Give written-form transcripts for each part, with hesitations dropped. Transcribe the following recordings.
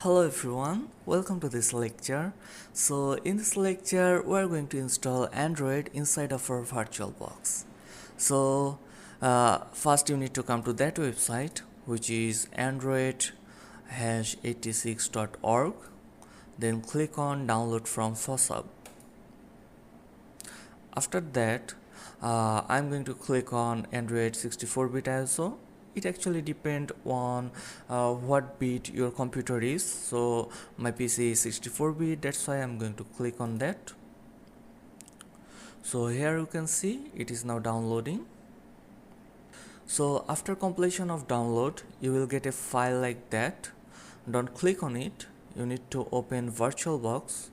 Hello everyone, welcome to this lecture. So in this lecture we are going to install Android inside of our VirtualBox. So first you need to come to that website, which is android-86.org. Then click on download from FOSSHub. After that I'm going to click on Android 64-bit ISO. It actually depends on what bit your computer is. So my PC is 64-bit, that's why I'm going to click on that. So here you can see it is now downloading. So after completion of download you will get a file like that. Don't click on it, you need to open VirtualBox.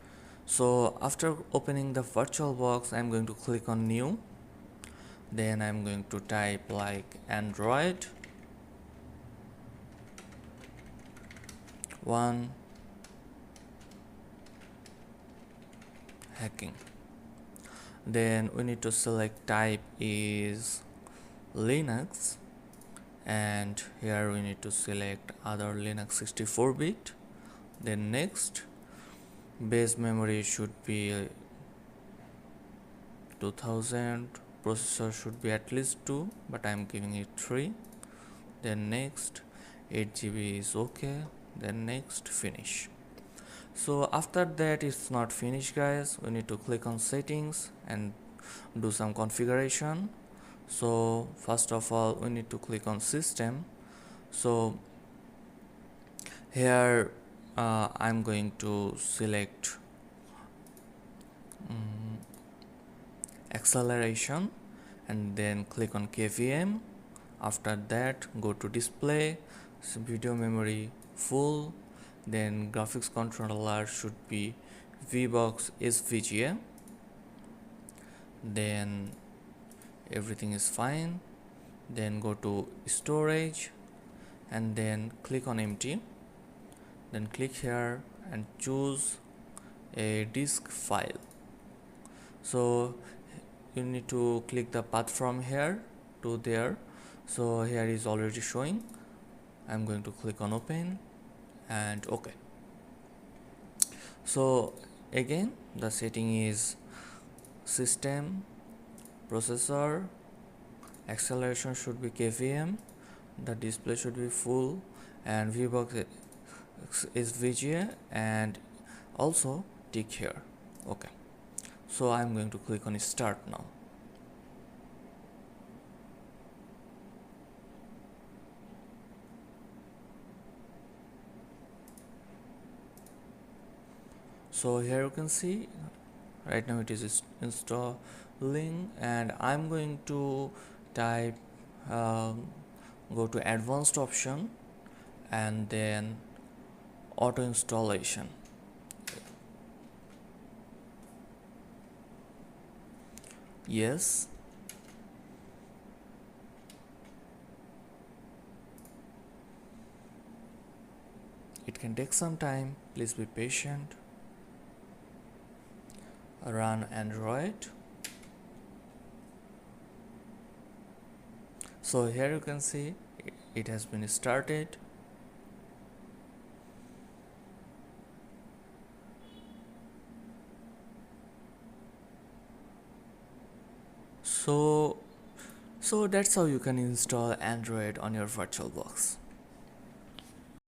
So after opening the VirtualBox I'm going to click on new. Then I'm going to type like Android 1 hacking. Then we need to select type is Linux, and here we need to select other Linux 64-bit. Then next, base memory should be 2000, processor should be at least 2, but I'm giving it 3. Then next, 8 GB is okay. Then next, finish. So after that it's not finished guys, we need to click on settings and do some configuration. So first of all we need to click on system. So here I'm going to select acceleration and then click on KVM. After that go to display, video memory full, then graphics controller should be VBox SVGA. Then everything is fine. Then go to storage and then click on empty. Then click here and choose a disk file. So you need to click the path from here to there. So here is already showing. I'm going to click on open and OK. So again the setting is system, processor, acceleration should be KVM, the display should be full, and VBox is VGA, and also tick here. Okay, so I'm going to click on start now. So here you can see right now it is installing, and I'm going to type go to advanced option and then auto installation. Yes. It can take some time, please be patient. Run Android. So here you can see it has been started. So that's how you can install Android on your VirtualBox.